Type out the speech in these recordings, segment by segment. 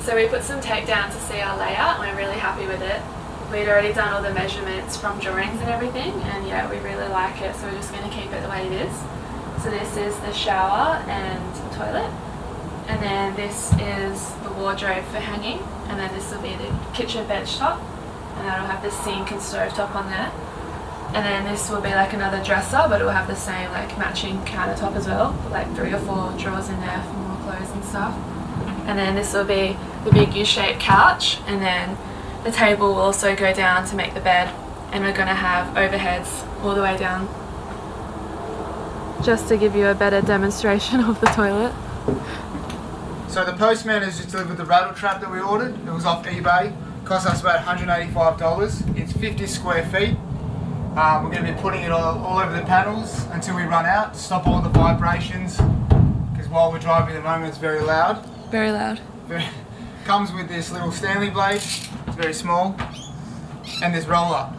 So we put some tape down to see our layout and we're really happy with it. We'd already done all the measurements from drawings and everything, and yeah, we really like it, so we're just going to keep it the way it is. So this is the shower and toilet, and then this is the wardrobe for hanging, and then this will be the kitchen bench top, and that'll have the sink and stove top on there. And then this will be like another dresser, but it will have the same like matching countertop as well, like 3 or 4 drawers in there for more clothes and stuff. And then this will be the big U-shaped couch, and then the table will also go down to make the bed, and we're going to have overheads all the way down. Just to give you a better demonstration of the toilet. So the postman has just delivered the Rattle Trap that we ordered. It was off eBay. Cost us about $185. It's 50 square feet. We're going to be putting it all over the panels until we run out to stop all the vibrations, because while we're driving at the moment it's very loud. Very loud. Comes with this little Stanley blade, it's very small, and this roller.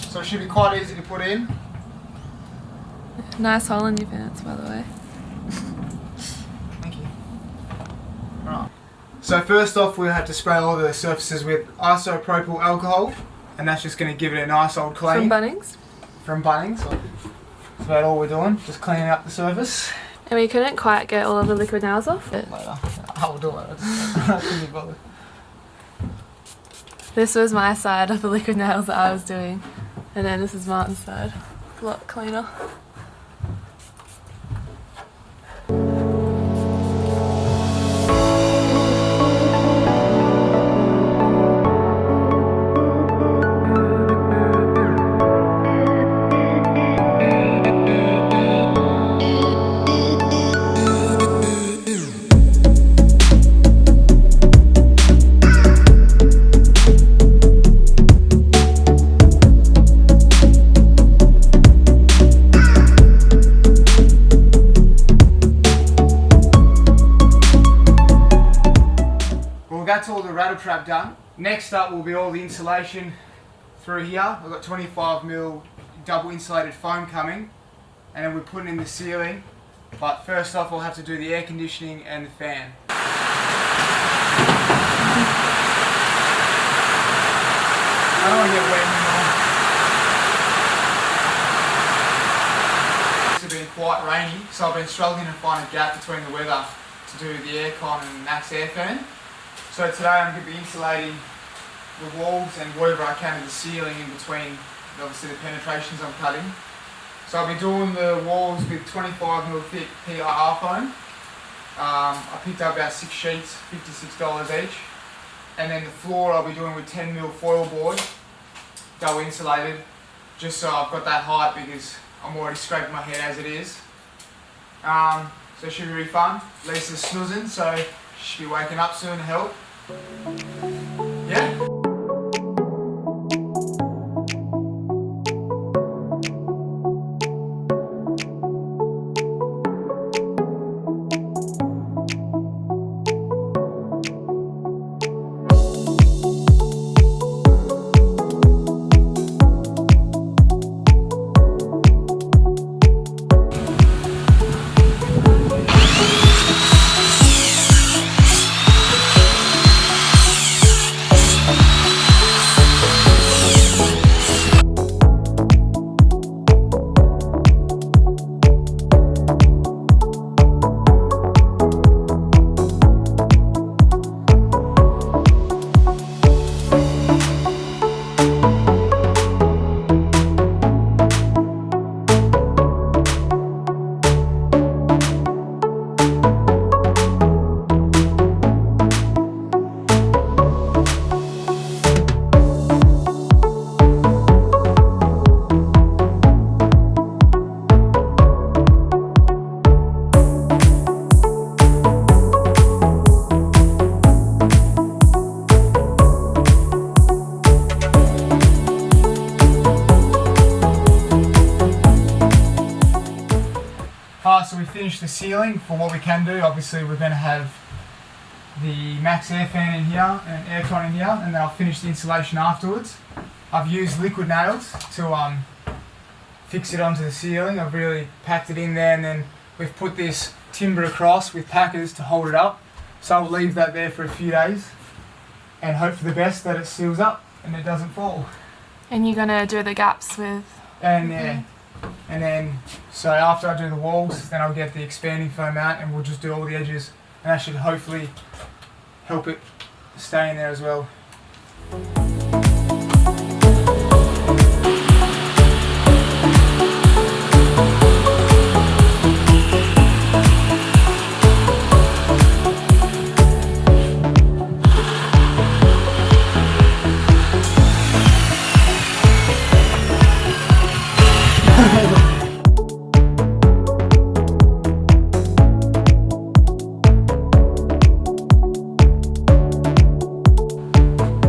So it should be quite easy to put in. Nice hole in your pants, by the way. Thank you. Right. So first off, we had to spray all the surfaces with isopropyl alcohol, and that's just going to give it a nice old clean. From Bunnings? From Bunnings. That's about all we're doing, just cleaning up the surface. And we couldn't quite get all of the liquid nails off. Later. I will do it. I couldn't be bothered. This was my side of the liquid nails that I was doing, and then this is Martin's side. A lot cleaner. That's all the Rattle Trap done. Next up will be all the insulation through here. I've got 25mm double insulated foam coming, and then we're putting in the ceiling. But first off, we'll have to do the air conditioning and the fan. I don't want to get wet anymore. It's been quite rainy, so I've been struggling to find a gap between the weather to do the Aircon and Maxxair Fan. So today I'm going to be insulating the walls and whatever I can of the ceiling in between, obviously, the penetrations I'm cutting. So I'll be doing the walls with 25mm thick PIR foam. I picked up about 6 sheets, $56 each. And then the floor I'll be doing with 10mm foil board, double insulated, just so I've got that height because I'm already scraping my head as it is. So it should be really fun. Lisa's snoozing, so she should be waking up soon to help. Yeah. So we finished the ceiling for what we can do. Obviously we're going to have the Maxxair Fan in here and Aircon in here, and then I'll finish the insulation afterwards. I've used liquid nails to fix it onto the ceiling. I've really packed it in there, and then we've put this timber across with packers to hold it up. So I'll leave that there for a few days and hope for the best that it seals up and it doesn't fall. And you're going to do the gaps with... And yeah, and then so after I do the walls, then I'll get the expanding foam out and we'll just do all the edges, and that should hopefully help it stay in there as well.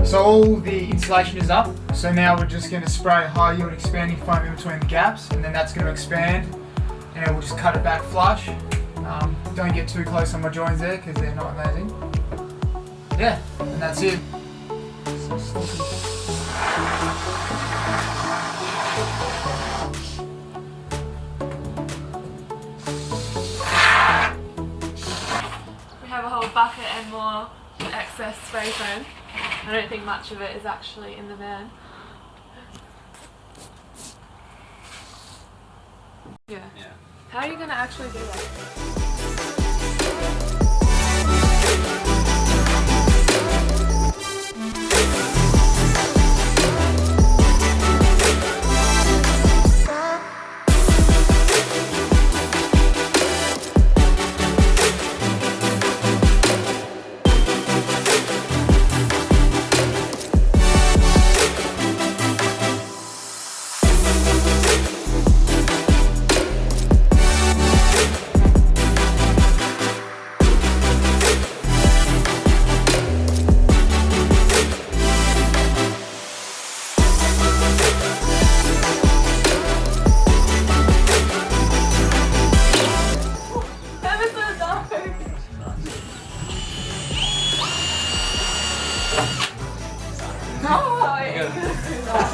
So all the insulation is up, so now we're just going to spray high yield expanding foam in between the gaps, and then that's going to expand, and then we'll just cut it back flush. Don't get too close on my joints there because they're not amazing. Yeah, and that's it. We have a whole bucket and more excess spray foam. I don't think much of it is actually in the van. Yeah. How are you going to actually do that?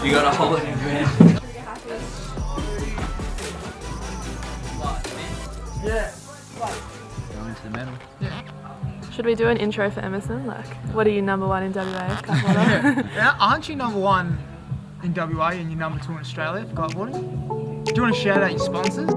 You gotta hold it in your hand. Yeah. Go into the middle. Should we do an intro for Emerson? Like, what are you number one in WA? Yeah, aren't you number one in WA and you're number two in Australia for kiteboarding? Do you want to shout out your sponsors?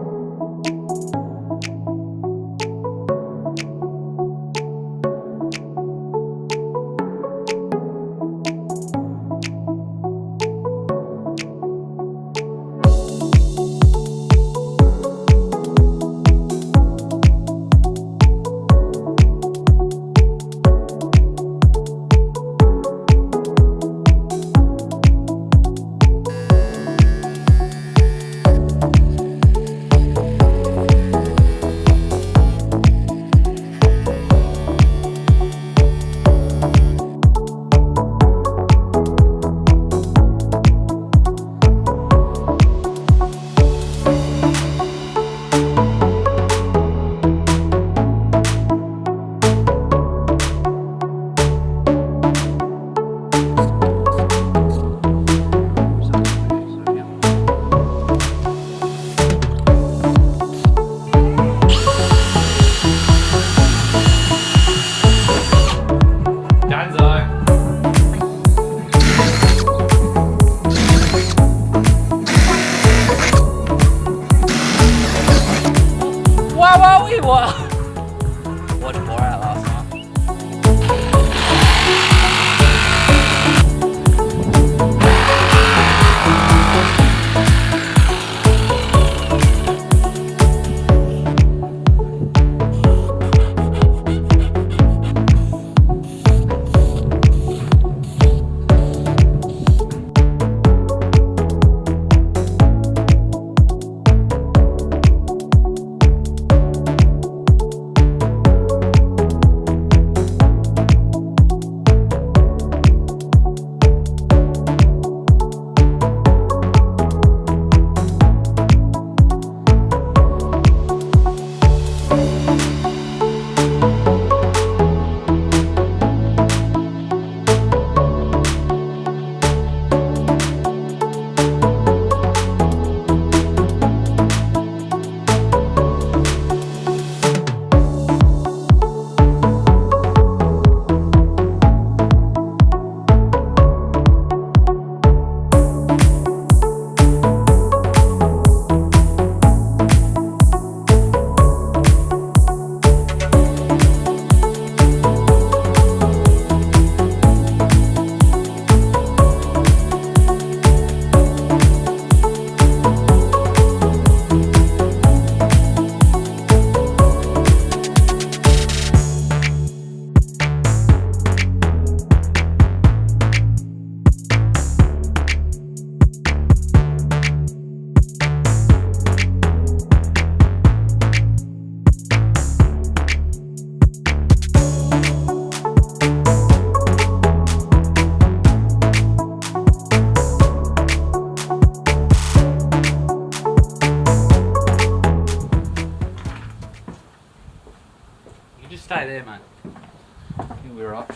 think we were up.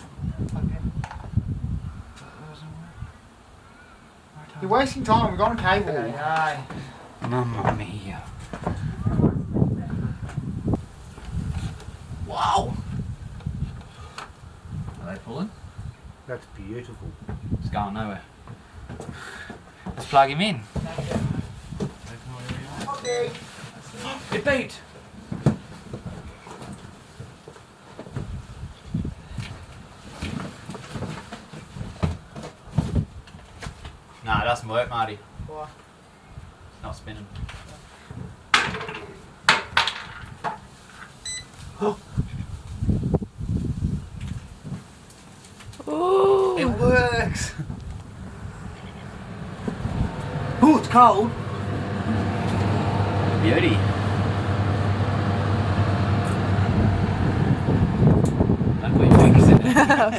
You're wasting time, we've got a cable. Mamma mia. Wow! Are they pulling? That's beautiful. It's going nowhere. Let's plug him in. It beat! No, it doesn't work, Marty. Why? It's not spinning. Oh, it works. Oh, it's cold. Beauty. Don't put your fingers in there.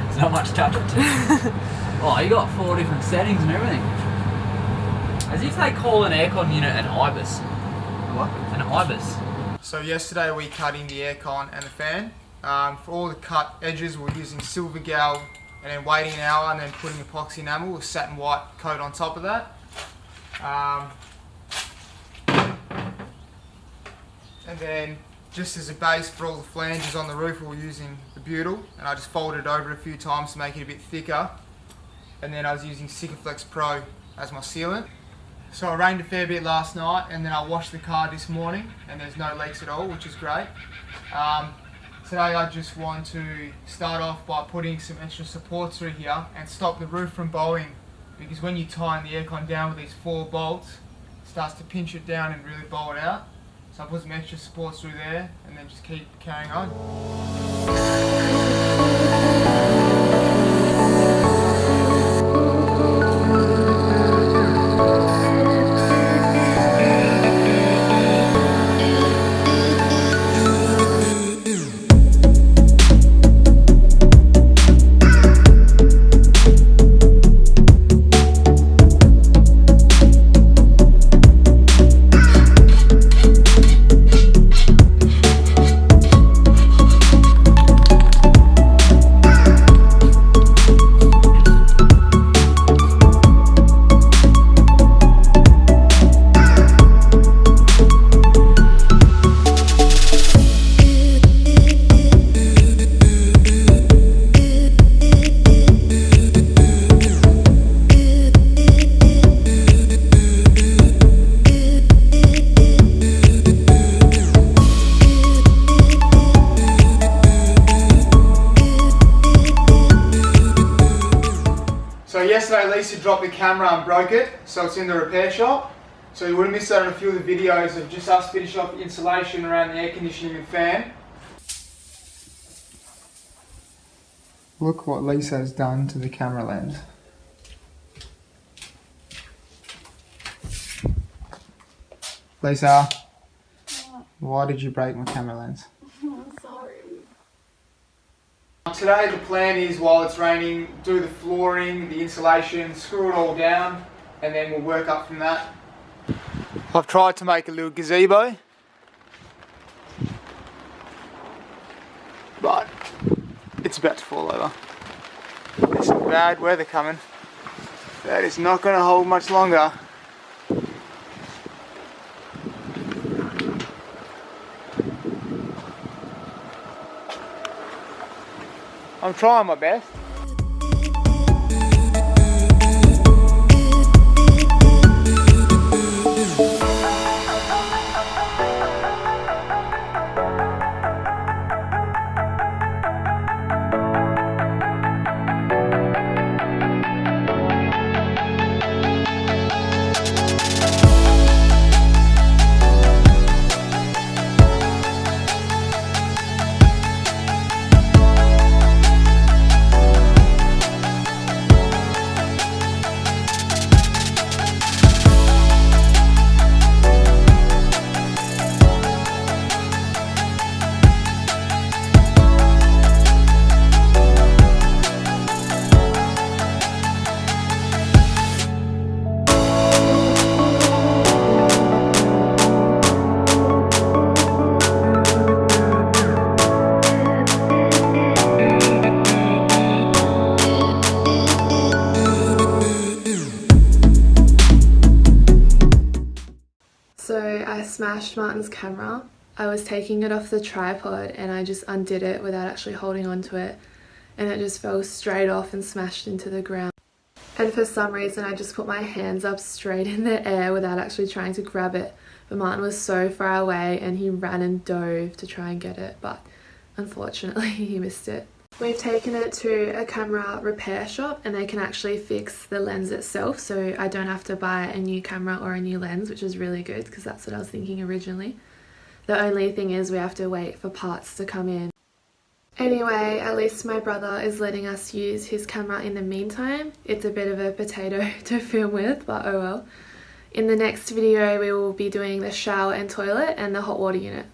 There's not much touch it. Oh, you got 4 different settings and everything. As if they call an aircon unit an ibis. What? An ibis. So yesterday we cut in the aircon and the fan. For all the cut edges we're using silver gal and then waiting an hour and then putting epoxy enamel with satin white coat on top of that. And then just as a base for all the flanges on the roof we're using the butyl, and I just folded it over a few times to make it a bit thicker. And then I was using Sikaflex Pro as my sealant. So I rained a fair bit last night and then I washed the car this morning and there's no leaks at all, which is great. Today I just want to start off by putting some extra supports through here and stop the roof from bowing, because when you tighten the aircon down with these 4 bolts, it starts to pinch it down and really bow it out. So I put some extra supports through there and then just keep carrying on. So yesterday Lisa dropped the camera and broke it, so it's in the repair shop. So you would have missed out on a few of the videos of just us finishing off the insulation around the air conditioning and fan. Look what Lisa has done to the camera lens. Lisa, why did you break my camera lens? Sorry. Today the plan is, while it's raining, do the flooring, the insulation, screw it all down, and then we'll work up from that. I've tried to make a little gazebo, but it's about to fall over. There's some bad weather coming. That is not going to hold much longer. I'm trying my best. smashed Martin's camera. I was taking it off the tripod and I just undid it without actually holding onto it, and it just fell straight off and smashed into the ground. And for some reason I just put my hands up straight in the air without actually trying to grab it. But Martin was so far away and he ran and dove to try and get it, but unfortunately he missed it. We've taken it to a camera repair shop and they can actually fix the lens itself, so I don't have to buy a new camera or a new lens, which is really good because that's what I was thinking originally. The only thing is we have to wait for parts to come in. Anyway, at least my brother is letting us use his camera in the meantime. It's a bit of a potato to film with, but oh well. In the next video we will be doing the shower and toilet and the hot water unit.